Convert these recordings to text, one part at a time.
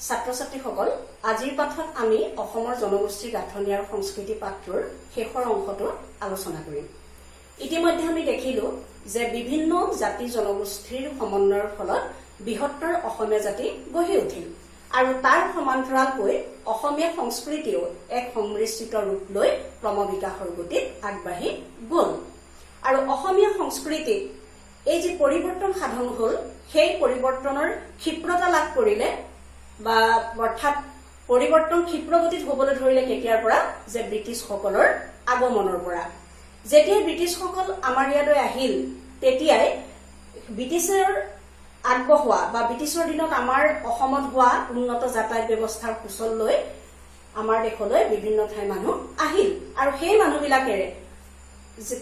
ছাত্ৰ-ছাত্ৰীসকল আজিৰ পাঠত আমি অসমৰ জনগোষ্ঠীৰ গাঁথনি আৰু সংস্কৃতি পাঠটোৰ শেষৰ অংশটো আলোচনা কৰিম। ইতিমধ্যে আমি দেখিলো যে বিভিন্ন জাতি জনগোষ্ঠীৰ সমন্বয়ৰ ফলত বৃহত্তৰ অসমীয়া জাতি গঢ়ি উঠিল আৰু তাৰ সমান্তৰালকৈ অসমীয়া সংস্কৃতিও এক সমৃদ্ধিত ৰূপ লৈ ক্ৰমবিকাশৰ গতিত আগবাঢ়ি গ'ল আৰু অসমীয়া সংস্কৃতিত এই যে পৰিৱৰ্তন সাধন হ'ল সেই পৰিৱৰ্তনৰ ক্ষিপ্ৰতা লাভ কৰিলে বা অৰ্থাৎ পৰিৱৰ্তন ক্ষিপ্ৰগতিত হ'বলৈ ধৰিলে কেতিয়াৰ পৰা যে ব্ৰিটিছসকলৰ আগমনৰ পৰা। যেতিয়া ব্ৰিটিছসকল আমাৰ ইয়ালৈ আহিল তেতিয়াই ব্ৰিটিছৰ আগবঢ়োৱা বা ব্ৰিটিছৰ দিনত আমাৰ অসমত হোৱা উন্নত যাতায়াত ব্যৱস্থাৰ সুচল লৈ আমাৰ দেশলৈ বিভিন্ন ঠাইৰ মানুহ আহিল আৰু সেই মানুহবিলাকেৰে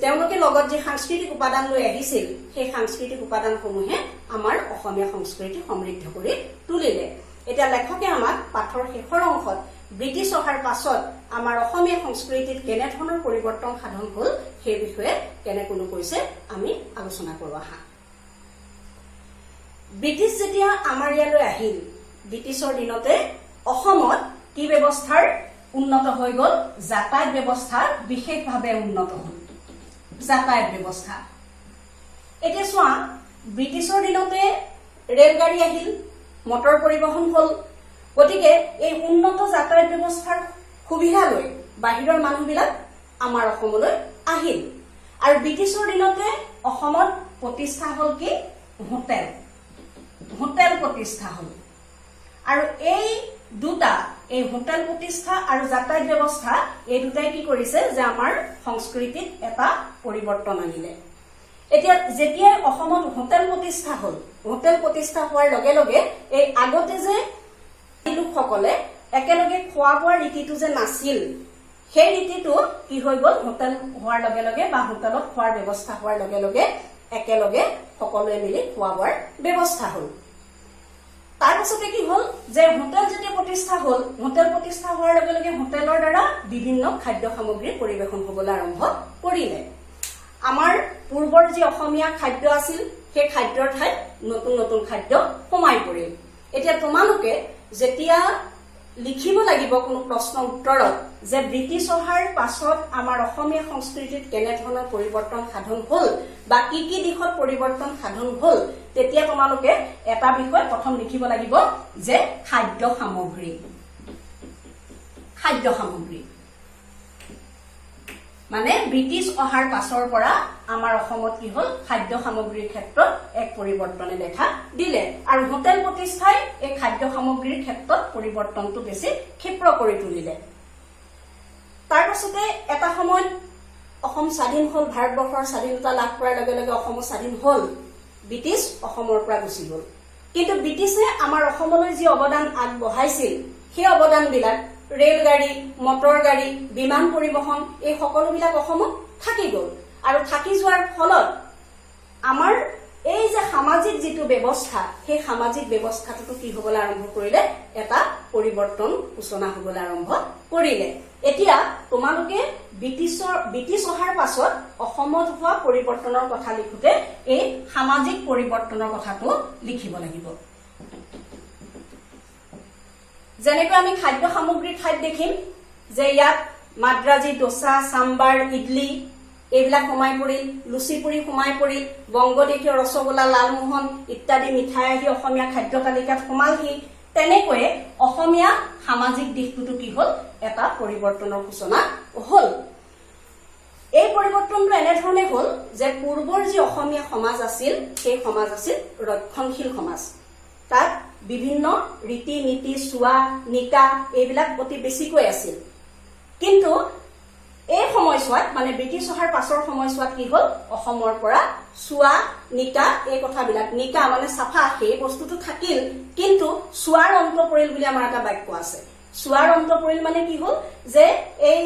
তেওঁলোকে লগত যে সাংস্কৃতিক উপাদান লৈ আহিছিল সেই সাংস্কৃতিক উপাদানসমূহে আমাৰ অসমীয়া সংস্কৃতি সমৃদ্ধ কৰি তুলিলে। এতিয়া লেখকে আমাক পাঠৰ শেষৰ অংশত ব্ৰিটিছ অহাৰ পাছত আমাৰ অসমীয়া সংস্কৃতিত কেনেধৰণৰ পৰিৱৰ্তন সাধন হ'ল সেই বিষয়ে কেনেকৈ কৈছে আমি আলোচনা কৰোঁ আহা। ব্ৰিটিছ যেতিয়া আমাৰ ইয়ালৈ আহিল ব্ৰিটিছৰ দিনতে অসমত কি ব্যৱস্থাৰ উন্নত হৈ গ'ল, যাতায়াত ব্যৱস্থা বিশেষভাৱে উন্নত হ'ল। যাতায়াত ব্যৱস্থা এতিয়া চোৱা, ব্ৰিটিছৰ দিনতে ৰেলগাড়ী আহিল, মটৰ পৰিবহন হ'ল, গতিকে এই উন্নত যাতায়াত ব্যৱস্থাৰ সুবিধা লৈ বাহিৰৰ মানুহবিলাক আমাৰ অসমলৈ আহিল আৰু ব্ৰিটিছৰ দিনতে অসমত প্ৰতিষ্ঠা হ'ল কি হোটেল প্ৰতিষ্ঠা হ'ল আৰু এই দুটা এই হোটেল প্ৰতিষ্ঠা আৰু যাতায়াত ব্যৱস্থা এই দুটাই কি কৰিছে যে আমাৰ সংস্কৃতিত এটা পৰিৱৰ্তন আনিলে। এতিয়া যেতিয়া অসমত হোটেল প্ৰতিষ্ঠা হ'ল, হোটেল প্ৰতিষ্ঠা হোৱাৰ লগে লগে এই আগতে যে লোকসকলে একেলগে খোৱা বোৱাৰ ৰীতিটো যে নাছিল সেই ৰীতিটো কি হৈ গ'ল, হোটেল হোৱাৰ লগে লগে বা হোটেলত খোৱাৰ ব্যৱস্থা হোৱাৰ লগে লগে একেলগে সকলোৱে মিলি খোৱা বোৱাৰ ব্যৱস্থা হ'ল। তাৰ পাছতে কি হ'ল যে হোটেল যেতিয়া প্ৰতিষ্ঠা হ'ল, হোটেল প্ৰতিষ্ঠা হোৱাৰ লগে লগে হোটেলৰ দ্বাৰা বিভিন্ন খাদ্য সামগ্ৰী পৰিৱেশন হ'বলৈ আৰম্ভ কৰিলে। আমাৰ পূৰ্বৰ যি অসমীয়া খাদ্য আছিল সেই খাদ্যৰ ঠাইত নতুন নতুন খাদ্য সোমাই পৰিল। এতিয়া তোমালোকে যেতিয়া লিখিব লাগিব কোনো প্ৰশ্ন উত্তৰত যে ব্ৰিটিছ অহাৰ পাছত আমাৰ অসমীয়া সংস্কৃতিত কেনেধৰণৰ পৰিৱৰ্তন সাধন হ'ল বা কি কি দিশত পৰিৱৰ্তন সাধন হ'ল, তেতিয়া তোমালোকে এটা বিষয় প্ৰথম লিখিব লাগিব যে খাদ্য সামগ্ৰী। মানে ব্ৰিটিছ অহাৰ পাছৰ পৰা আমাৰ অসমত কি হ'ল, খাদ্য সামগ্ৰীৰ ক্ষেত্ৰত এক পৰিৱৰ্তনে দেখা দিলে আৰু হোটেল প্ৰতিষ্ঠাই এই খাদ্য সামগ্ৰীৰ ক্ষেত্ৰত পৰিৱৰ্তনটো বেছি ক্ষিপ্ৰ কৰি তুলিলে। তাৰ পাছতে এটা সময়ত অসম স্বাধীন হ'ল, ভাৰতবৰ্ষৰ স্বাধীনতা লাভ কৰাৰ লগে লগে অসমো স্বাধীন হ'ল, ব্ৰিটিছ অসমৰ পৰা গুচি গ'ল। কিন্তু ব্ৰিটিছে আমাৰ অসমলৈ যি অৱদান আগবঢ়াইছিল সেই অৱদানবিলাক ৰেলগাড়ী, মটৰ গাড়ী, বিমান পৰিবহন এই সকলোবিলাক অসমত থাকি গ'ল আৰু থাকি যোৱাৰ ফলত আমাৰ এই যে সামাজিক যিটো ব্যৱস্থা সেই সামাজিক ব্যৱস্থাটো কি হ'বলৈ আৰম্ভ কৰিলে, এটা পৰিৱৰ্তন সূচনা হ'বলৈ আৰম্ভ কৰিলে। এতিয়া তোমালোকে ব্ৰিটিছ অহাৰ পাছত অসমত হোৱা পৰিৱৰ্তনৰ কথা লিখোতে এই সামাজিক পৰিৱৰ্তনৰ কথাটো লিখিব লাগিব। যেনেকৈ আমি খাদ্য সামগ্ৰীৰ ঠাইত দেখিম যে ইয়াত মাদ্ৰাজী, ডোচা, চাম্বাৰ, ইডলি এইবিলাক সোমাই পৰিল, লুচি পুৰি সোমাই পৰিল, বংগদেশীয় ৰসগোল্লা, লালমোহন ইত্যাদি মিঠাই আহি অসমীয়া খাদ্য তালিকাত সোমালহি। তেনেকৈয়ে অসমীয়া সামাজিক দিশটোতো কি হ'ল, এটা পৰিৱৰ্তনৰ সূচনা হ'ল। এই পৰিৱৰ্তনটো এনেধৰণে হ'ল যে পূৰ্বৰ যি অসমীয়া সমাজ আছিল সেই সমাজ আছিল ৰক্ষণশীল সমাজ। তাত বিভিন্ন ৰীতি নীতি, চোৱা নিকা এইবিলাক অতি বেছিকৈ আছিল। কিন্তু এই সময়ছোৱাত মানে ব্ৰিটিছ অহাৰ পাছৰ সময়ছোৱাত কি হ'ল, অসমৰ পৰা চোৱা নিকা এই কথাবিলাক, নিকা মানে চাফা সেই বস্তুটো থাকিল কিন্তু চোৱাৰ অন্ত পৰিল বুলি আমাৰ এটা বাক্য আছে। চোৱাৰ অন্ত পৰিল মানে কি হ'ল যে এই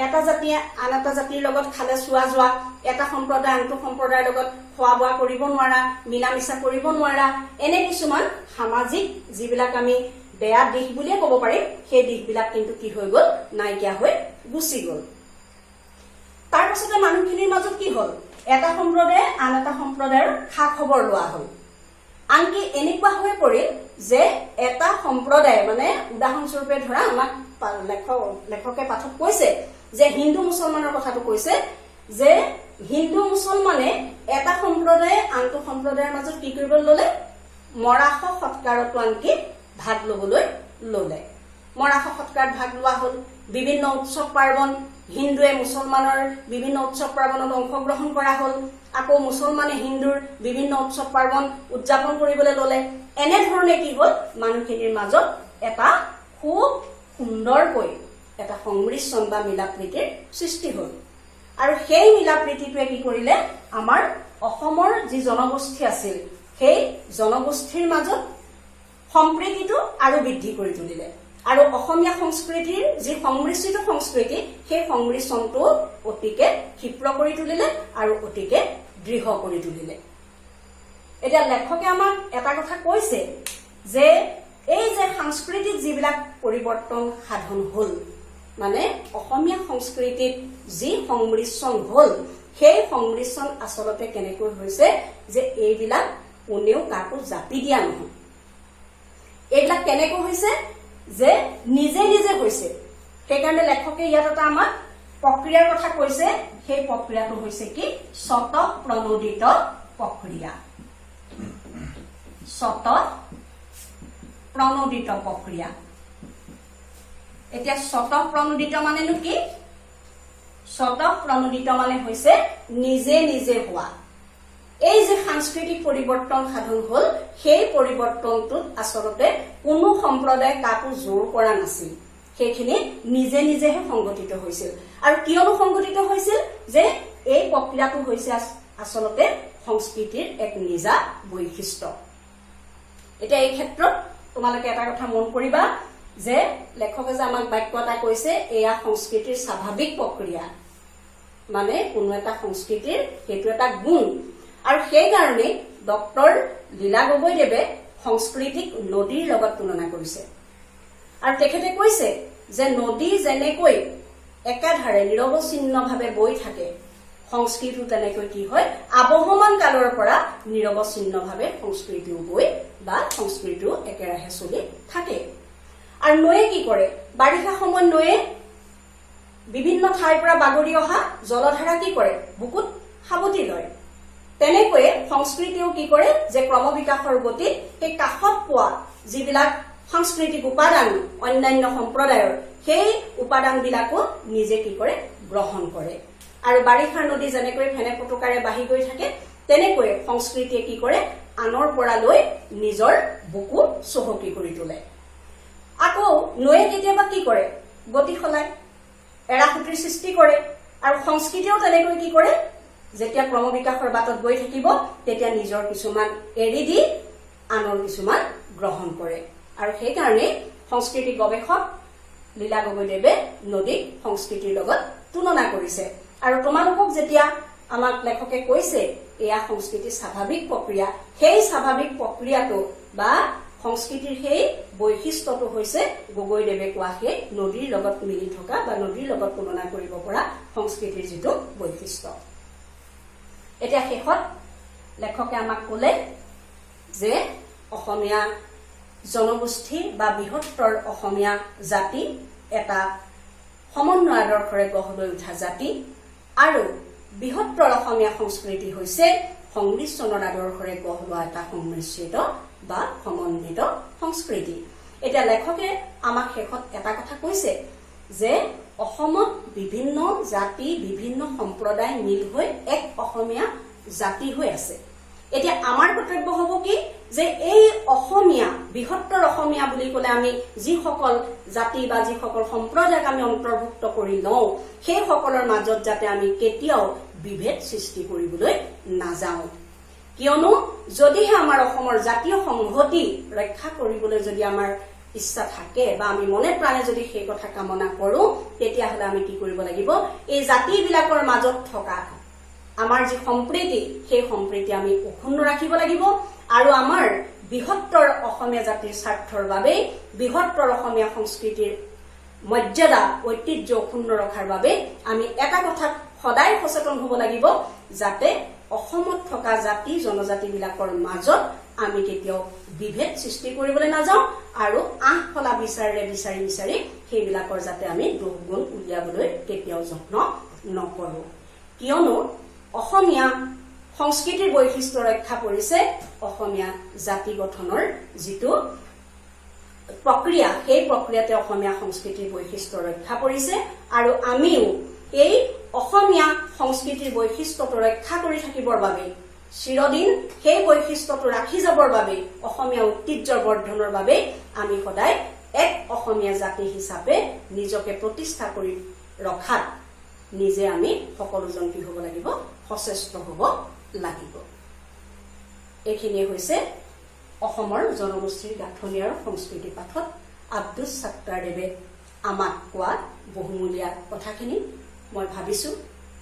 এটা জাতিয়ে আন এটা জাতিৰ লগত খালে চোৱা যোৱা, এটা সম্প্ৰদায় আনটো সম্প্ৰদায়ৰ লগত খোৱা বোৱা কৰিব নোৱাৰা, মিলা মিছা কৰিব নোৱাৰা, এনে কিছুমান সামাজিক যিবিলাক আমি বেয়া দিশ বুলিয়ে ক'ব পাৰিম সেই দিশবিলাক কিন্তু কি হৈ গ'ল, নাইকিয়া হৈ গুচি গ'ল। তাৰ পাছতে মানুহখিনিৰ মাজত কি হ'ল, এটা সম্প্ৰদায়ে আন এটা সম্প্ৰদায়ৰ খা খবৰ লোৱা হ'ল। আনকি এনেকুৱা হৈ পৰিল যে এটা সম্প্ৰদায় মানে উদাহৰণস্বৰূপে ধৰা আমাক লেখকে পাঠক কৈছে যে হিন্দু মুছলমানৰ কথাটো কৈছে যে হিন্দু মুছলমানে এটা সম্প্ৰদায়ে আনটো সম্প্ৰদায়ৰ মাজত কি কৰিবলৈ ললে মৰাশ সৎকাৰতো আনকি ভাগ লবলৈ ললে মৰাশ সৎকাৰত ভাগ লোৱা হল বিভিন্ন উৎসৱ পাৰ্বণ হিন্দুৱে মুছলমানৰ বিভিন্ন উৎসৱ পাৰ্বণত অংশগ্ৰহণ কৰা হল আকৌ মুছলমানে হিন্দুৰ বিভিন্ন উৎসৱ পাৰ্বণ উদযাপন কৰিবলৈ ললে এনে ধৰণে কি হল মানুহখিনিৰ মাজত এটা খুব সুন্দৰকৈ এটা সংমিশ্ৰণ বা মিলাপ্ৰীতিৰ সৃষ্টি হল আৰু সেই মিলাপ্ৰীতিটোৱে কি কৰিলে আমাৰ অসমৰ যি জনগোষ্ঠী আছিল সেই জনগোষ্ঠীৰ মাজত সম্প্ৰীতিটো আৰু বৃদ্ধি কৰি তুলিলে আৰু অসমীয়া সংস্কৃতিৰ যি সংমিশ্ৰিত সংস্কৃতি সেই সংমিশ্ৰণটো অতিকে ক্ষিপ্ৰ কৰি তুলিলে আৰু অতিকে দৃঢ় কৰি তুলিলে এতিয়া লেখকে আমাক এটা কথা কৈছে যে এই যে সাংস্কৃতিক যিবিলাক পৰিৱৰ্তন সাধন হল মানে অসমীয়া সংস্কৃতিত যি সংমিশ্ৰণ হল সেই সংমিশ্ৰণ আচলতে কেনেকৈ হৈছে যে এইবিলাক কোনেও কাকো জাপি দিয়া নহয় এইবিলাক কেনেকৈ হৈছে যে নিজে নিজে হৈছে সেইকাৰণে লেখকে ইয়াত এটা আমাক প্ৰক্ৰিয়াৰ কথা কৈছে সেই প্ৰক্ৰিয়াটো হৈছে কি স্বতঃপ্ৰণোদিত প্ৰক্ৰিয়া স্বতঃপ্ৰণোদিত প্ৰক্ৰিয়া এতিয়া স্বতঃপ্ৰণোদিত মানেনো কি স্বতঃপ্ৰণোদিত মানে হৈছে নিজে নিজে হোৱা এই যে সাংস্কৃতিক পৰিৱৰ্তন সাধন হল সেই পৰিৱৰ্তনটোত আচলতে কোনো সম্প্ৰদায় কাকো জোৰ কৰা নাছিল সেইখিনি নিজে নিজেহে সংগঠিত হৈছিল আৰু কিয়নো সংগঠিত হৈছিল যে এই প্ৰক্ৰিয়াটো হৈছে আচলতে সংস্কৃতিৰ এক নিজা বৈশিষ্ট্য এতিয়া এই ক্ষেত্ৰত তোমালোকে এটা কথা মন কৰিবা যে লেখকে যে আমাক বাক্য এটা কৈছে এয়া সংস্কৃতিৰ স্বাভাৱিক প্ৰক্ৰিয়া মানে কোনো এটা সংস্কৃতিৰ সেইটো এটা গুণ আৰু সেই কাৰণে ডক্টৰ লীলা গগৈদেৱে সংস্কৃতিক নদীৰ লগত তুলনা কৰিছে আৰু তেখেতে কৈছে যে নদী যেনেকৈ একাধাৰে নিৰৱচ্ছিন্নভাৱে বৈ থাকে সংস্কৃতিও তেনেকৈ কি হয় আবহমান কালৰ পৰা নিৰৱচ্ছিন্নভাৱে সংস্কৃতিও বৈ বা সংস্কৃতিও একেৰাহে চলি থাকে আৰু নৈয়ে কি কৰে বাৰিষা সময়ত নৈয়ে বিভিন্ন ঠাইৰ পৰা বাগৰি অহা জলধাৰা কি কৰে বুকুত সাৱটি লয় তেনেকৈয়ে সংস্কৃতিও কি কৰে যে ক্ৰমবিকাশৰ গতিত সেই কাষত পোৱা যিবিলাক সাংস্কৃতিক উপাদান অন্যান্য সম্প্ৰদায়ৰ সেই উপাদানবিলাকো নিজে কি কৰে গ্ৰহণ কৰে আৰু বাৰিষাৰ নদী যেনেকৈ ফেনে পটকাৰে বাঢ়ি গৈ থাকে তেনেকৈ সংস্কৃতিয়ে কি কৰে আনৰ পৰা লৈ নিজৰ বুকু চহকী কৰি তোলে আকৌ নৈয়ে কেতিয়াবা কি কৰে গতি সলায় এৰাসুতিৰ সৃষ্টি কৰে আৰু সংস্কৃতিও তেনেকৈ কি কৰে যেতিয়া ক্ৰমবিকাশৰ বাটত গৈ থাকিব তেতিয়া নিজৰ কিছুমান এৰি দি আনৰ কিছুমান গ্ৰহণ কৰে আৰু সেইকাৰণে সংস্কৃতি গৱেষক লীলা গগৈদেৱে নদীক সংস্কৃতিৰ লগত তুলনা কৰিছে আৰু তোমালোকক যেতিয়া আমাক লেখকে কৈছে এয়া সংস্কৃতিৰ স্বাভাৱিক প্ৰক্ৰিয়া সেই স্বাভাৱিক প্ৰক্ৰিয়াটো বা সংস্কৃতিৰ সেই বৈশিষ্ট্যটো হৈছে গগৈদেৱে কোৱা সেই নদীৰ লগত মিলি থকা বা নদীৰ লগত তুলনা কৰিব পৰা সংস্কৃতিৰ যিটো বৈশিষ্ট্য এতিয়া শেষত লেখকে আমাক ক'লে যে অসমীয়া জনগোষ্ঠী বা বৃহত্তৰ অসমীয়া জাতি এটা সমন্বয় আদৰ্শৰে গঢ় লৈ উঠা জাতি আৰু বৃহত্তৰ অসমীয়া সংস্কৃতি হৈছে সংমিশ্ৰণৰ আদৰ্শৰে গঢ় লোৱা এটা সংমিশ্ৰিত বা সমন্বিত সংস্কৃতি এতিয়া লেখকে আমাক শেষত এটা কথা কৈছে যে অসমত বিভিন্ন জাতি বিভিন্ন সম্প্ৰদায় মিল হৈ এক অসমীয়া জাতি হৈ আছে এতিয়া আমাৰ কৰ্তব্য হ'ব কি যে এই অসমীয়া বৃহত্তৰ অসমীয়া বুলি ক'লে আমি যিসকল জাতি বা যিসকল সম্প্ৰদায়ক আমি অন্তৰ্ভুক্ত কৰি লওঁ সেই সকলৰ মাজত যাতে আমি কেতিয়াও বিভেদ সৃষ্টি কৰিবলৈ নাযাওঁ কিয়নো যদিহে আমাৰ অসমৰ জাতীয় সংহতি ৰক্ষা কৰিবলৈ যদি আমাৰ ইচ্ছা থাকে বা আমি মনে প্ৰাণে যদি সেই কথা কামনা কৰো তেতিয়াহলে আমি কি কৰিব লাগিব এই জাতিবিলাকৰ মাজত থকা আমাৰ যি সম্প্ৰীতি সেই সম্প্ৰীতি আমি অক্ষুণ্ণ ৰাখিব লাগিব আৰু আমাৰ বৃহত্তৰ অসমীয়া জাতিৰ স্বাৰ্থৰ বাবে বৃহত্তৰ অসমীয়া সংস্কৃতিৰ মৰ্যাদা ঐতিহ্য অক্ষুণ্ণ ৰখাৰ বাবে আমি এটা কথা সদায় সচেতন হ'ব লাগিব যাতে অসমত থকা জাতি জনজাতিবিলাকৰ মাজত আমি কেতিয়াও বিভেদ সৃষ্টি কৰিবলৈ নাযাওঁ আৰু আঁহফলা বিচাৰি সেইবিলাকৰ যাতে আমি দোষ গুণ উলিয়াবলৈ কেতিয়াও যত্ন নকৰো কিয়নো অসমীয়া সংস্কৃতিৰ বৈশিষ্ট্য ৰক্ষা কৰিছে অসমীয়া জাতি গঠনৰ যিটো প্ৰক্ৰিয়া সেই প্ৰক্ৰিয়াতে অসমীয়া সংস্কৃতিৰ বৈশিষ্ট্য ৰক্ষা কৰিছে আৰু আমিও এই অসমীয়া সংস্কৃতিৰ বৈশিষ্ট্যটো ৰক্ষা কৰি থাকিবৰ বাবে চিৰদিন সেই বৈশিষ্ট্যটো ৰাখি যাবৰ বাবে অসমীয়া ঐতিহ্যৰ বৰ্ধনৰ বাবে আমি সদায় এক অসমীয়া জাতি হিচাপে নিজকে প্ৰতিষ্ঠা কৰি ৰখাত নিজে আমি সকলোজন কি হ'ব লাগিব সচেষ্ট হ'ব লাগিব এইখিনিয়ে হৈছে অসমৰ জনগোষ্ঠীৰ গাঁথনি আৰু সংস্কৃতি পাঠত আব্দুছ ছাত্তাৰদেৱে আমাক কোৱা বহুমূলীয়া কথাখিনি মই ভাবিছো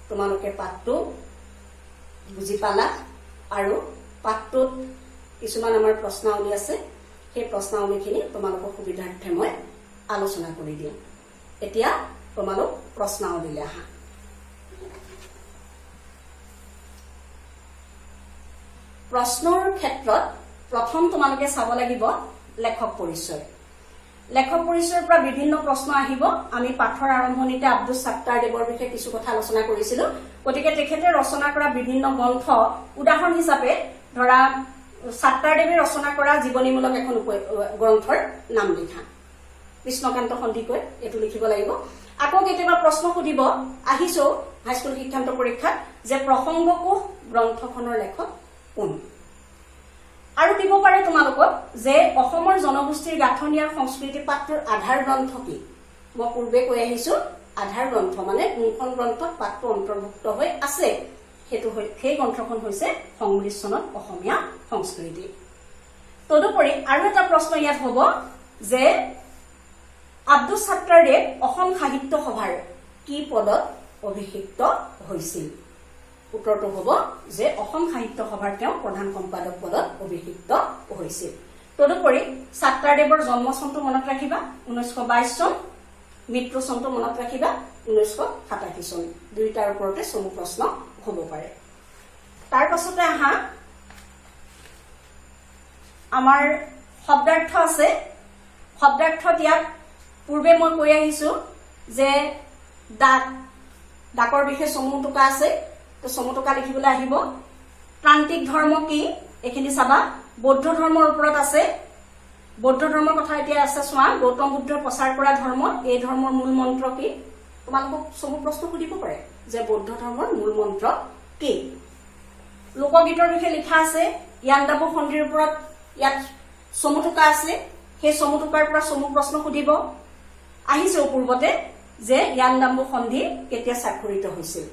তোমালোকে পাঠটো বুজি পালা আৰু পাঠটোত কিছুমান আমাৰ প্ৰশ্নাৱলী আছে সেই প্ৰশ্নাৱলীখিনি তোমালোকৰ সুবিধাৰ্থে মই আলোচনা কৰি দিম এতিয়া তোমালোক প্ৰশ্নাৱলীলৈ আহা প্ৰশ্নৰ ক্ষেত্ৰত প্ৰথম তোমালোকে চাব লাগিব লেখক পৰিচয় লেখক পৰিচয়ৰ পৰা বিভিন্ন প্ৰশ্ন আহিব আমি পাঠৰ আৰম্ভণিতে আব্দুছ ছাত্তাৰদেৱৰ বিষয়ে কিছু কথা আলোচনা কৰিছিলো গতিকে তেখেতে ৰচনা কৰা বিভিন্ন গ্ৰন্থ উদাহৰণ হিচাপে ধৰা ছাত্তাৰদেৱে ৰচনা কৰা জীৱনীমূলক এখন গ্ৰন্থৰ নাম লিখা কৃষ্ণকান্ত সন্দিকৈ এটো লিখিব লাগিব আকৌ কেতিয়াবা প্ৰশ্ন সুধিব আহিছো হাইস্কুল শিক্ষান্ত পৰীক্ষাত যে প্ৰসংগকোষ গ্ৰন্থখনৰ লেখক কোন আৰু দিব পাৰে তোমালোকক যে অসমৰ জনগোষ্ঠীৰ গাঁথনি আৰু সংস্কৃতি পাঠটোৰ আধাৰ গ্ৰন্থ কি মই পূৰ্বে কৈ আহিছো আধাৰ গ্ৰন্থ মানে কোনখন গ্ৰন্থত পাঠটো অন্তৰ্ভুক্ত হৈ আছে হেতু সেই গ্ৰন্থখন হৈছে সংমিশ্ৰণত অসমীয়া সংস্কৃতি তদুপৰি আৰু এটা প্ৰশ্ন ইয়াত হ'ব যে আব্দুছ ছাত্তাৰদেৱ অসম সাহিত্য সভাৰ কি পদত অভিষিক্ত হৈছিল উত্তৰটো হ'ব যে অসম সাহিত্য সভাৰ তেওঁ প্ৰধান সম্পাদক পদত অভিষিক্ত হৈছিল তদুপৰি ছাত্তাৰদেৱৰ জন্ম চনটো মনত ৰাখিবা 1922 চন মৃত্যু চনটো মনত ৰাখিবা 1987 চন দুইটাৰ ওপৰতে চমু প্ৰশ্ন হ'ব পাৰে তাৰ পাছতে আহা আমাৰ শব্দাৰ্থ আছে শব্দাৰ্থত ইয়াত পূৰ্বে মই কৈ আহিছো যে ডাকৰ বিষয়ে চমু টুকা আছে তো চমু টুকা লিখিবলৈ আহিব প্ৰান্তিক ধৰ্ম কি এখিনি চাবা বৌদ্ধ ধৰ্মৰ ওপৰত আছে বৌদ্ধ ধৰ্মৰ কথা এতিয়া আছে চোৱা গৌতম বুদ্ধৰ প্ৰচাৰ কৰা ধৰ্ম এই ধৰ্মৰ মূল মন্ত্ৰ কি তোমালোকক চমু প্ৰশ্ন সুধিব পাৰে যে বৌদ্ধ ধৰ্মৰ মূল মন্ত্ৰ কি লোকগীতৰ বিষয়ে লিখা আছে ইয়াণ্ডাবু সন্ধিৰ ওপৰত ইয়াত চমু টুকা আছে সেই চমু টুকাৰ পৰা চমু প্ৰশ্ন সুধিব আহিছে পূৰ্বতে যে ইয়াণ্ডাবু সন্ধি কেতিয়া স্বাক্ষৰিত হৈছিল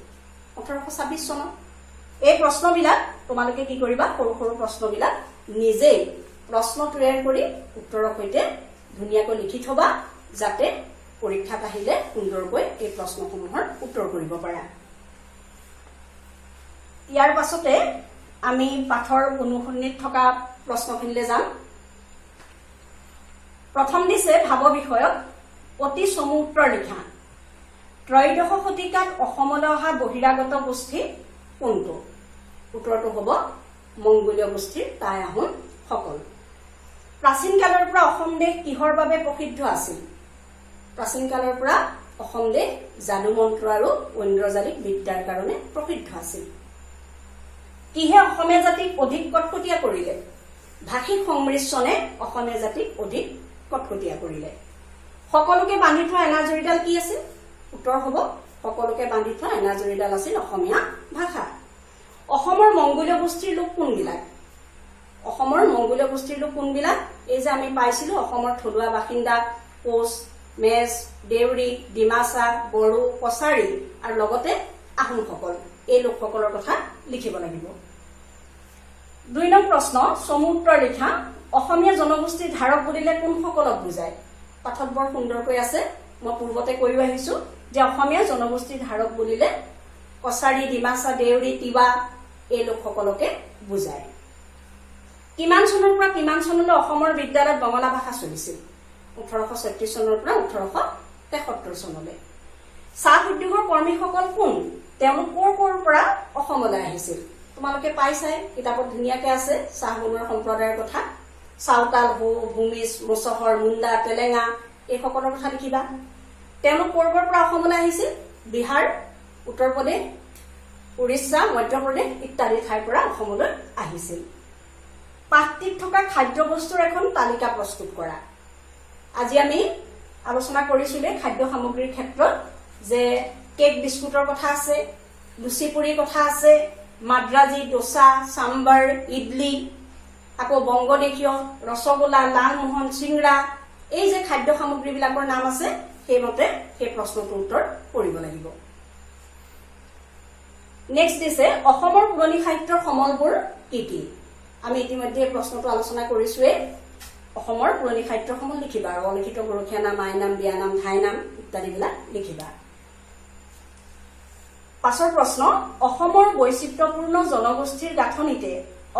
1826 চনত এই প্ৰশ্নবিলাক তোমালোকে কি কৰিবা সৰু সৰু প্ৰশ্নবিলাক নিজে প্ৰশ্ন তৈয়াৰ কৰি উত্তৰৰ সৈতে ধুনীয়াকৈ লিখি থবা যাতে পৰীক্ষাত আহিলে সুন্দৰকৈ এই প্ৰশ্নসমূহৰ উত্তৰ কৰিব পাৰা ইয়াৰ পাছতে আমি পাঠৰ অনুসন্ধিত থকা প্ৰশ্নখিনিলৈ যাম প্ৰথম দিছে ভাৱ বিষয়ক অতি চমু উত্তৰ লিখা ত্ৰয়োদশ শতিকাত অসমলৈ অহা বহিৰাগত গোষ্ঠী কোনটো উত্তৰটো হ'ব মংগোলীয় গোষ্ঠীৰ টাই আহোম সকল প্ৰাচীন কালৰ পৰা অসম দেশ কিহৰ বাবে প্ৰসিদ্ধ আছিল প্ৰাচীন কালৰ পৰা অসম দেশ যাদু মন্ত্ৰ আৰু ঐন্দ্ৰজালিক বিদ্যাৰ কাৰণে প্ৰসিদ্ধ আছিল কিহে অসমীয়া জাতিক অধিক কটকটীয়া কৰিলে ভাষিক সংমিশ্ৰণে অসমীয়া জাতিক অধিক কটকটীয়া কৰিলে সকলোকে বান্ধি থোৱা এনাজৰীডাল কি আছিল উত্তৰ হ'ব সকলোকে বান্ধি থোৱা এনাজৰীডাল আছিল অসমীয়া ভাষা অসমৰ মংগোলীয় গোষ্ঠীৰ লোক কোনবিলাক অসমৰ মংগোলীয় গোষ্ঠীৰ লোক কোনবিলাক এই যে আমি পাইছিলো অসমৰ থলুৱা বাসিন্দা কোচ মেচ দেউৰী ডিমাচা বড়ো কছাৰী আৰু লগতে আহোমসকল এই লোকসকলৰ কথা লিখিব লাগিব 2 নং প্ৰশ্ন চমু উত্তৰ লিখা অসমীয়া জনগোষ্ঠীৰ ধাৰক বুলিলে কোনসকলক বুজায় পাঠত বৰ সুন্দৰকৈ আছে মই পূৰ্বতে কৈ আহিছো যে অসমীয়া জনগোষ্ঠীৰ ধাৰক বুলিলে কছাৰী ডিমাচা দেউৰী তিৱা এই লোকসকলকে বুজায় কিমান চনৰ পৰা কিমান চনলৈ অসমৰ বিদ্যালয়ত বঙলা ভাষা চলিছিল 1836 চনৰ পৰা 1873 চনলৈ চাহ উদ্যোগৰ কৰ্মীসকল কোন তেওঁলোক ক'ৰ পৰা অসমলৈ আহিছিল তোমালোকে পাইছাই, কিতাপত ধুনীয়াকে আছে চাহ বনোৱা সম্প্ৰদায়ৰ কথা। চাওতাল, হো, ভূমিজ, মুছহৰ, মুণ্ডা, তেলেঙা এইসকলৰ কথা লিখিবা। তেওঁলোক ক'ৰবাৰ পৰা অসমলৈ আহিছিল? বিহাৰ, উত্তৰ প্ৰদেশ, উৰিষ্যা, মধ্যপ্ৰদেশ ইত্যাদি ঠাইৰ পৰা অসমলৈ আহিছিল। পাঠটিত থকা খাদ্যবস্তুৰ এখন তালিকা প্ৰস্তুত কৰা। আজি আমি আলোচনা কৰিছিলোঁ খাদ্য সামগ্ৰীৰ ক্ষেত্ৰত যে কেক বিস্কুটৰ কথা আছে, লুচি পুৰিৰ কথা আছে, মাদ্ৰাজী, ডোচা, চাম্বাৰ, ইডলি, আকৌ বংগদেশীয়, ৰসগোল্লা, লালমোহন, চিংৰা, এই যে খাদ্য সামগ্ৰীবিলাকৰ নাম আছে সেইমতে সেই প্ৰশ্নটোৰ উত্তৰ কৰিব লাগিব। নেক্সট দিছে অসমৰ পুৰণি সাহিত্যৰ সমলবোৰ কি কি? আমি ইতিমধ্যে প্ৰশ্নটো আলোচনা কৰিছোৱেই। অসমৰ পুৰণি সাহিত্যৰ সমল লিখিবা আৰু অলিখিত গৰখীয়া নাম, আইনাম, বিয়ানাম, ঠাইনাম ইত্যাদিবিলাক লিখিবা। পাছৰ প্ৰশ্ন, অসমৰ বৈচিত্ৰ্যপূৰ্ণ জনগোষ্ঠীৰ গাঁথনিতে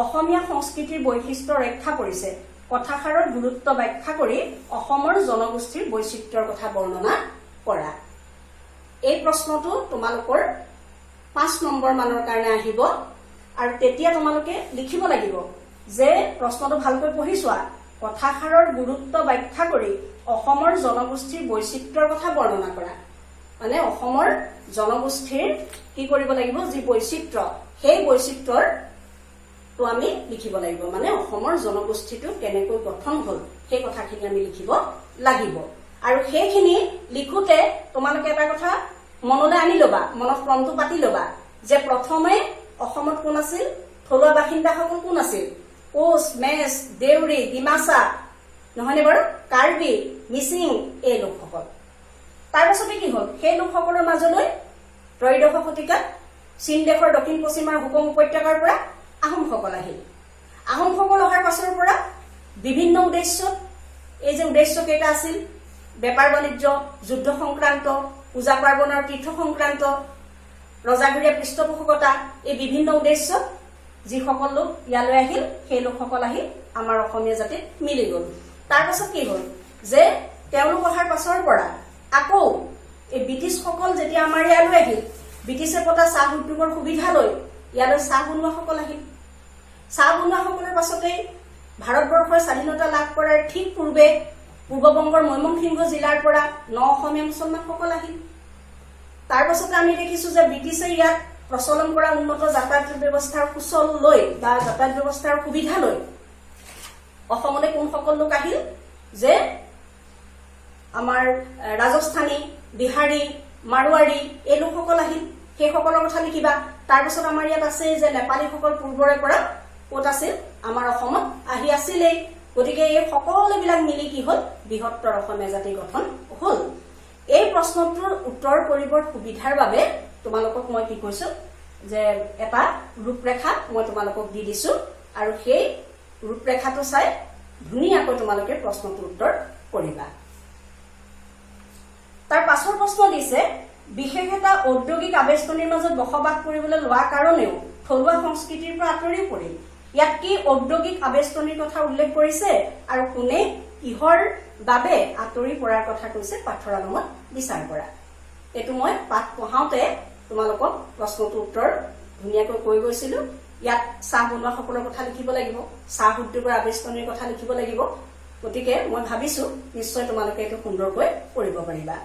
অসমীয়া সংস্কৃতিৰ বৈশিষ্ট্য ৰক্ষা কৰিছে কথাষাৰৰ গুৰুত্ব ব্যাখ্যা কৰি অসমৰ জনগোষ্ঠীৰ বৈচিত্ৰ্যৰ কথা বৰ্ণনা কৰা। এই প্ৰশ্নটো তোমালোকৰ 5 নম্বৰ মানৰ কাৰণে আহিব আৰু তেতিয়া তোমালোকে লিখিব লাগিব যে প্ৰশ্নটো ভালকৈ পঢ়ি চোৱা, কথাষাৰৰ গুৰুত্ব ব্যাখ্যা কৰি অসমৰ জনগোষ্ঠীৰ বৈচিত্ৰ্যৰ কথা বৰ্ণনা কৰা। মানে অসমৰ জনগোষ্ঠীৰ কি কৰিব লাগিব, যি বৈচিত্ৰ্য সেই বৈচিত্ৰ্যৰ তো আমি লিখিব লাগিব। মানে অসমৰ জনগোষ্ঠীটো কেনেকৈ গঠন হল সেই কথাখিনি আমি লিখিব লাগিব। আৰু সেইখিনি লিখোতে তোমালোকে এটা কথা মনলৈ আনি ল'বা, মনত ক্ৰমটো পাতি ল'বা যে প্ৰথমে অসমত কোন আছিল, থলুৱা বাসিন্দাসকল কোন আছিল? কোচ, মেচ, দেউৰী, ডিমাচা, নহয়নে বাৰু, কাৰ্বি, মিচিং এই লোকসকল। তাৰ পাছতে কি হল, সেই লোকসকলৰ মাজলৈ ত্ৰয়োদশ শতিকাত চীন দেশৰ দক্ষিণ পশ্চিমৰ হুকম উপত্যকাৰ পৰা আহোমসকল আহিল। আহোমসকল অহাৰ পাছৰ পৰা বিভিন্ন উদ্দেশ্যত, এই যে উদ্দেশ্য কেইটা আছিল, বেপাৰ বাণিজ্য, যুদ্ধ সংক্ৰান্ত, পূজা পাৰ্বণ আৰু তীৰ্থ সংক্ৰান্ত, ৰজাঘৰীয়া পৃষ্ঠপোষকতা, এই বিভিন্ন উদ্দেশ্যত যিসকল লোক ইয়ালৈ আহিল সেই লোকসকল আহি আমাৰ অসমীয়া জাতিত মিলি গল। তাৰ পাছত কি হল যে তেওঁলোক অহাৰ পাছৰ পৰা আকৌ এই ব্ৰিটিছসকল যেতিয়া আমাৰ ইয়ালৈ আহিল, ব্ৰিটিছে পতা চাহ উদ্যোগৰ সুবিধা লৈ ইয়ালৈ চাহ বনোৱাসকল আহিল। চাহ বনোৱাসকলৰ পাছতেই ভাৰতবৰ্ষৰ স্বাধীনতা লাভ কৰাৰ ঠিক পূৰ্বে পূৰ্ববংগৰ মৈমনসিংহ জিলাৰ পৰা অসমীয়া মুছলমানসকল আহিল। তাৰ পাছতে আমি দেখিছো যে ব্ৰিটিছে ইয়াত প্ৰচলন কৰা উন্নত যাতায়াত ব্যৱস্থাৰ সুচল লৈ বা যাতায়াত ব্যৱস্থাৰ সুবিধা লৈ অসমলৈ কোনসকল লোক আহিল, যে আমাৰ ৰাজস্থানী, বিহাৰী, মাৰোৱাৰী এই লোকসকল আহিল। সেইসকলৰ কথা লিখিবা। তাৰ পাছত আমাৰ ইয়াত আছে যে নেপালীসকল পূৰ্বৰে পৰা ক'ত আছিল, আমাৰ অসমত আহি আছিলেই। গতিকে এই সকলোবিলাক মিলি কি হল, বৃহত্তৰ অসমীয়া জাতি গঠন হল। এই প্ৰশ্নটোৰ উত্তৰ কৰিবৰ সুবিধাৰ বাবে তোমালোকক মই কি কৈছো যে এটা ৰূপৰেখা মই তোমালোকক দি দিছো আৰু সেই ৰূপৰেখাটো চাই ধুনীয়াকৈ তোমালোকে প্ৰশ্নটোৰ উত্তৰ কৰিবা। তাৰ পাছৰ প্ৰশ্ন দিছে, বিশেষ এটা ঔদ্যোগিক আবেষ্টনীৰ মাজত বসবাস কৰিবলৈ লোৱা কাৰণেও থলুৱা সংস্কৃতিৰ পৰা আঁতৰি পৰিল। ইয়াত কি ঔদ্যোগিক আবেষ্টনীৰ কথা উল্লেখ কৰিছে আৰু কোনে কিহৰ বাবে আঁতৰি পৰাৰ কথা কৈছে পাঠৰ আলমত বিচাৰ কৰা। এইটো মই পাঠ পঢ়াওঁতে তোমালোকক প্ৰশ্নটোৰ উত্তৰ ধুনীয়াকৈ কৈ গৈছিলো। ইয়াত চাহ বনোৱাসকলৰ কথা লিখিব লাগিব, চাহ উদ্যোগৰ আবেষ্টনীৰ কথা লিখিব লাগিব। গতিকে মই ভাবিছো নিশ্চয় তোমালোকে এইটো সুন্দৰকৈ কৰিব পাৰিবা।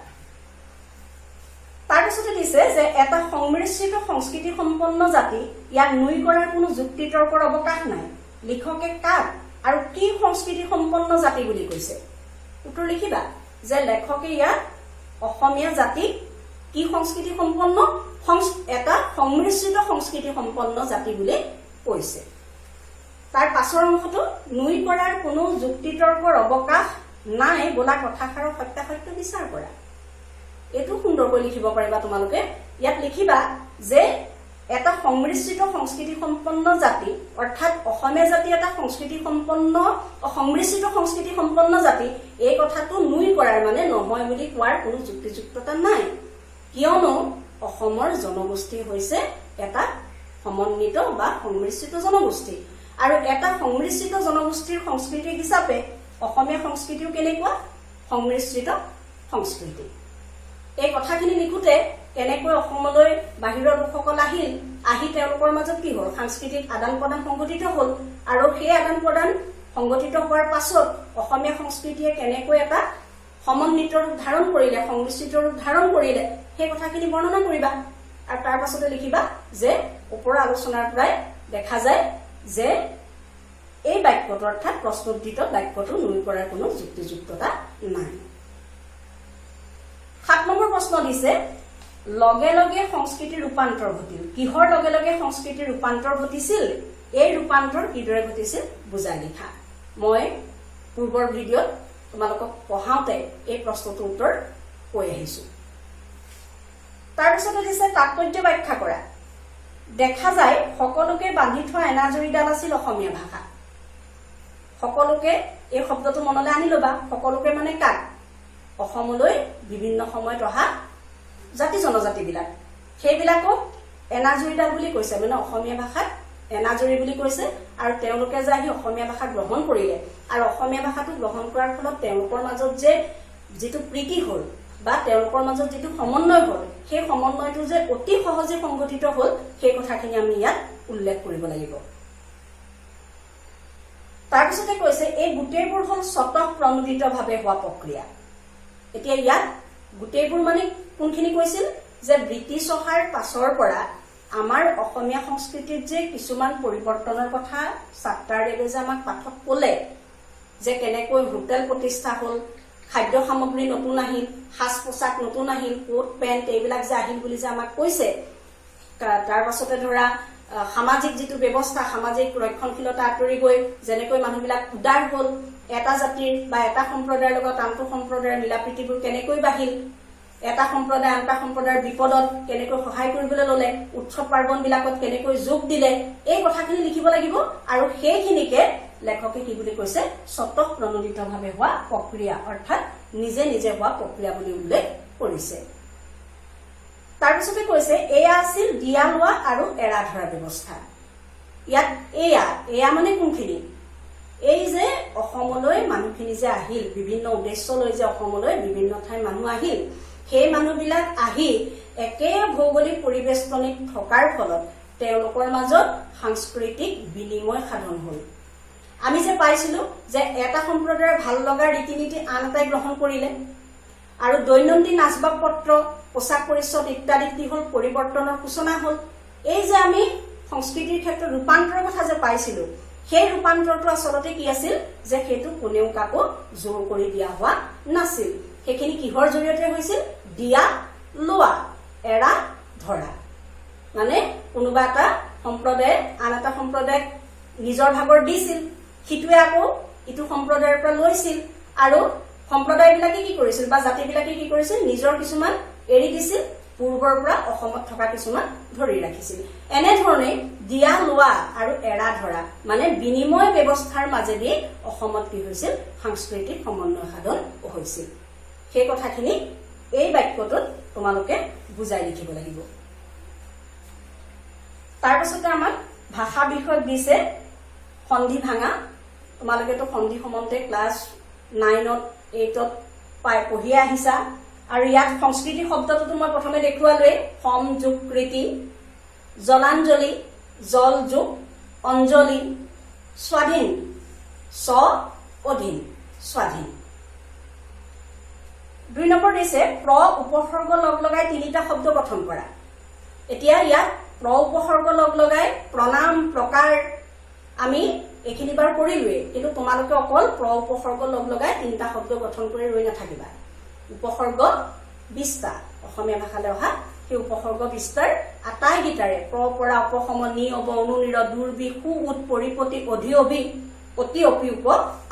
তাৰপিছতে দিছে যে এটা সংমিশ্ৰিত সংস্কৃতি সম্পন্ন জাতি, ইয়াক নুই কৰাৰ কোনো যুক্তি তৰ্কৰ অৱকাশ নাই। লিখকে কাক আৰু কি সংস্কৃতি সম্পন্ন জাতি বুলি কৈছে? উত্তৰ লিখিবা যে লেখকে ইয়াত অসমীয়া জাতিক কি সংস্কৃতি সম্পন্ন, এটা সংমিশ্ৰিত সংস্কৃতি সম্পন্ন জাতি বুলি কৈছে। তাৰ পাছৰ অংশটো নুই কৰাৰ কোনো যুক্তি তৰ্কৰ অৱকাশ নাই বোলা কথাষাৰৰ সত্যাসত্য বিচাৰ কৰা। এইটো সুন্দৰকৈ লিখিব পাৰিবা তোমালোকে। ইয়াত লিখিবা যে এটা সংমিশ্ৰিত সংস্কৃতি সম্পন্ন জাতি, অৰ্থাৎ অসমীয়া জাতি এটা সংমিশ্ৰিত সংস্কৃতি সম্পন্ন জাতি, এই কথাটো নুই কৰাৰ মানে নহয় বুলি কোৱাৰ কোনো যুক্তিযুক্ততা নাই। কিয়নো অসমৰ জনগোষ্ঠী হৈছে এটা সমন্বিত বা সংমিশ্ৰিত জনগোষ্ঠী আৰু এটা সংমিশ্ৰিত জনগোষ্ঠীৰ সংস্কৃতি হিচাপে অসমীয়া সংস্কৃতিও কেনেকুৱা সংমিশ্ৰিত সংস্কৃতি। এই কথাখিনি লিখোতে কেনেকৈ অসমলৈ বাহিৰৰ লোকসকল আহিল, আহি তেওঁলোকৰ মাজত কি হ'ল, সাংস্কৃতিক আদান প্ৰদান সংঘটিত হ'ল, আৰু সেই আদান প্ৰদান সংগঠিত হোৱাৰ পাছত অসমীয়া সংস্কৃতিয়ে কেনেকৈ এটা সমন্বিত ৰূপ ধাৰণ কৰিলে, সংমিশ্ৰিত ৰূপ ধাৰণ কৰিলে, সেই কথাখিনি বৰ্ণনা কৰিবা। আৰু তাৰ পাছতে লিখিবা যে ওপৰৰ আলোচনাৰ পৰাই দেখা যায় যে এই বাক্যটো অৰ্থাৎ প্ৰশ্নোদ্ধৃত বাক্যটো নুই কৰাৰ কোনো যুক্তিযুক্ততা নাই। 7 নম্বৰ প্ৰশ্ন দিছে, লগে লগে সংস্কৃতিৰ ৰূপান্তৰ ঘটিল। কিহৰ লগে লগে সংস্কৃতিৰ ৰূপান্তৰ ঘটিছিল, এই ৰূপান্তৰ কিদৰে ঘটিছিল বুজাই লিখা। মই পূৰ্বৰ ভিডিঅ'ত তোমালোকক পঢ়াওঁতে এই প্ৰশ্নটোৰ উত্তৰ কৈ আহিছো। তাৰপিছতে দিছে তাৎপৰ্য ব্যাখ্যা কৰা। দেখা যায় সকলোকে বান্ধি থোৱা এনাজৰীডাল আছিল অসমীয়া ভাষা। সকলোকে এই শব্দটো মনলৈ আনি ল'বা। সকলোকে মানে কাক? অসমলৈ বিভিন্ন সময়ত অহা জাতি জনজাতিবিলাক, সেইবিলাকক এনাজৰীডাল বুলি কৈছে, মানে অসমীয়া ভাষাত এনাজৰী বুলি কৈছে। আৰু তেওঁলোকে যে আহি অসমীয়া ভাষা গ্ৰহণ কৰিলে, আৰু অসমীয়া ভাষাটো গ্ৰহণ কৰাৰ ফলত তেওঁলোকৰ মাজত যে যিটো প্ৰীতি হ'ল বা তেওঁলোকৰ মাজত যিটো সমন্বয় হ'ল, সেই সমন্বয়টো যে অতি সহজে সংগঠিত হ'ল, সেই কথাখিনি আমি ইয়াত উল্লেখ কৰিব লাগিব। তাৰপিছতে কৈছে এই গোটেইবোৰ হ'ল স্বতঃপ্ৰণোদিতভাৱে হোৱা প্ৰক্ৰিয়া। এতিয়া ইয়াত গোটেইবোৰ মানে কোনখিনি কৈছিল, যে ব্ৰিটিছ অহাৰ পাছৰ পৰা আমাৰ অসমীয়া সংস্কৃতিত যে কিছুমান পৰিৱৰ্তনৰ কথা ছাত্ৰদেৱে যে আমাক পাঠক ক'লে, যে কেনেকৈ হোটেল প্ৰতিষ্ঠা হ'ল, খাদ্য সামগ্ৰী নতুন আহিল, সাজ পোছাক নতুন আহিল, কোট পেণ্ট এইবিলাক যে আহিল বুলি যে আমাক কৈছে। তাৰ পাছতে ধৰা সামাজিক যিটো ব্যৱস্থা, সামাজিক ৰক্ষণশীলতা আঁতৰি গৈ যেনেকৈ মানুহবিলাক উদাৰ হ'ল, এটা জাতিৰ বা এটা সম্প্ৰদায়ৰ লগত আনটো সম্প্ৰদায়ৰ মিলাপ্ৰীতিবোৰ কেনেকৈ বাঢ়িল, এটা সম্প্ৰদায় আন এটা সম্প্ৰদায়ৰ বিপদত কেনেকৈ সহায় কৰিবলৈ ললে, উৎসৱ পাৰ্বণ বিলাকত কেনেকৈ যোগ দিলে, এই কথাখিনি লিখিব লাগিব। আৰু সেইখিনিকে লেখকে কি বুলি কৈছে, স্বতঃপ্ৰণোদিতভাৱে হোৱা প্ৰক্ৰিয়া, অৰ্থাৎ নিজে নিজে হোৱা প্ৰক্ৰিয়া বুলি উল্লেখ কৰিছে। তাৰপিছতে কৈছে এয়া আছিল দিয়া লোৱা আৰু এৰা ধৰা ব্যৱস্থা। ইয়াত এয়া মানে কোনখিনি, এই যে অসমলৈ মানুহখিনি যে আহিল, বিভিন্ন উদ্দেশ্য লৈ যে অসমলৈ বিভিন্ন ঠাইৰ মানুহ আহিল, সেই মানুহবিলাক আহি একে ভৌগোলিক পৰিবেষ্টনীত থকাৰ ফলত তেওঁলোকৰ মাজত সাংস্কৃতিক বিনিময় সাধন হ'ল। আমি যে পাইছিলো যে এটা সম্প্ৰদায়ৰ ভাল লগা ৰীতি নীতি আন এটাই গ্ৰহণ কৰিলে, আৰু দৈনন্দিন আচবাব পত্ৰ, পোচাক পৰিচ্ছদ ইত্যাদি কি হ'ল, পৰিৱৰ্তনৰ সূচনা হ'ল। এই যে আমি সংস্কৃতিৰ ক্ষেত্ৰত ৰূপান্তৰৰ কথা যে পাইছিলো, সেই ৰূপান্তৰটো আচলতে কি আছিল, যে সেইটো কোনেও কাকো জোৰ কৰি দিয়া হোৱা নাছিল। সেইখিনি কিহৰ জৰিয়তে হৈছিল, দিয়া লোৱা এৰা ধৰা। মানে কোনোবা এটা সম্প্ৰদায়ে আন এটা সম্প্ৰদায়ক নিজৰ ভাগৰ দিছিল, সিটোৱে আকৌ ইটো সম্প্ৰদায়ৰ পৰা লৈছিল, আৰু সম্প্ৰদায়বিলাকে কি কৰিছিল বা জাতিবিলাকে কি কৰিছিল, নিজৰ কিছুমান এৰি দিছিল, পূৰ্বৰ পৰা অসমত থকা কিছুমান ধৰি ৰাখিছিল। এনেধৰণে দিয়া লোৱা আৰু এৰা ধৰা মানে বিনিময় ব্যৱস্থাৰ মাজেদি অসমত কি হৈছিল, সাংস্কৃতিক সমন্বয় সাধন হৈছিল। সেই কথাখিনি এই বাক্যটোত তোমালোকে বুজাই লিখিব লাগিব। তাৰপাছতে আমাক ভাষা বিষয়ত দিছে সন্ধি ভাঙা। তোমালোকেতো সন্ধি সম্বন্ধে ক্লাছ 9ত 8ত পঢ়িয়ে আহিছা। আৰু ইয়াত সংস্কৃতি শব্দটোতো মই প্ৰথমে দেখুৱালোৱে, সম যোগ কৃতি, জলাঞ্জলি, জল যোগ অঞ্জলি, স্বাধীন, স্ব অধীন, স্বাধীন। 2 নম্বৰ দিছে প্ৰ উপসৰ্গ লগ লগাই 3টা শব্দ গঠন কৰা। এতিয়া ইয়াত প্ৰ উপসৰ্গ লগ লগাই প্ৰণাম, প্ৰকাৰ আমি এইখিনি বাৰ কৰিলোৱে, কিন্তু তোমালোকে অকল প্ৰ উপসৰ্গ লগ লগাই 3টা শব্দ গঠন কৰি ৰৈ নাথাকিবা। উপসৰ্গ 20টা অসমীয়া ভাষালৈ অহা, সেই উপসৰ্গ 20টাৰ আটাইকেইটাৰে প্ৰ পৰা অপসম, নি অব, অনুনিৰ, দুৰ্বি, সু উৎ, পৰিপতি, অধি অভি, অতি অপি উপ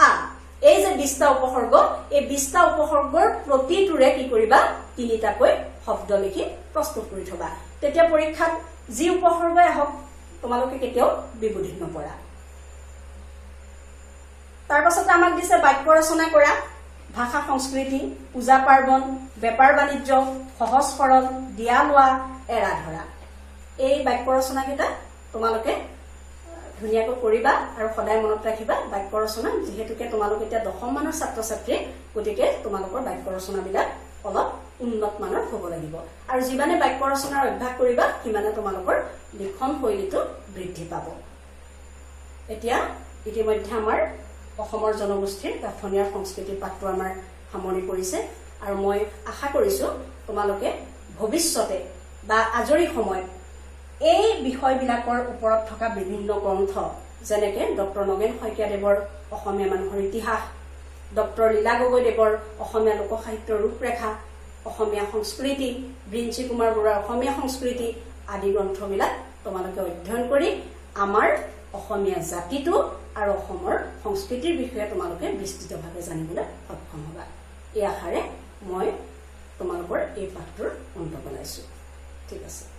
আ, এই যে 20টা উপসৰ্গ, এই 20টা উপসৰ্গৰ প্ৰতিটোৰে কি কৰিবা, 3টাকৈ শব্দ লিখি প্ৰস্তুত কৰি থবা। তেতিয়া পৰীক্ষাত যি উপসৰ্গই আহক তোমালোকে কেতিয়াও বিবোধিত নপৰা। তাৰ পাছতে আমাক দিছে বাক্য ৰচনা কৰা, ভাষা সংস্কৃতি, পূজা পাৰ্বণ, বেপাৰ বাণিজ্য, সহজ সৰল, দিয়া লোৱা, এৰা ধৰা। এই বাক্য ৰচনাকেইটা তোমালোকে ধুনীয়াকৈ কৰিবা আৰু সদায় মনত ৰাখিবা। বাক্য ৰচনা যিহেতুকে তোমালোক এতিয়া 10ম মানৰ ছাত্ৰ ছাত্ৰী, গতিকে তোমালোকৰ বাক্য ৰচনাবিলাক অলপ উন্নত মানৰ হ'ব লাগিব আৰু যিমানে বাক্য ৰচনাৰ অভ্যাস কৰিবা সিমানে তোমালোকৰ লিখন শৈলীটো বৃদ্ধি পাব এতিয়া ইতিমধ্যে আমাৰ অসমৰ জনগোষ্ঠীৰ গাঁথনি আৰু সংস্কৃতি পাঠটো আমাৰ সামৰণি পৰিছে আৰু মই আশা কৰিছো তোমালোকে ভৱিষ্যতে বা আজৰি সময়ত এই বিষয়বিলাকৰ ওপৰত থকা বিভিন্ন গ্ৰন্থ যেনেকে ডক্টৰ নগেন শইকীয়াদেৱৰ অসমীয়া মানুহৰ ইতিহাস ডক্টৰ লীলা গগৈদেৱৰ অসমীয়া লোক সাহিত্যৰ ৰূপৰেখা অসমীয়া সংস্কৃতি বৃঞ্চি কুমাৰ বৰুৱাৰ অসমীয়া সংস্কৃতি আদি গ্ৰন্থবিলাক তোমালোকে অধ্যয়ন কৰি আমাৰ অসমীয়া জাতিটো আৰু অসমৰ সংস্কৃতিৰ বিষয়ে তোমালোকে বিস্তৃতভাৱে জানিবলৈ সক্ষম হ'বা এই আশাৰে মই তোমালোকৰ এই পাঠটোৰ অন্ত পেলাইছো ঠিক আছে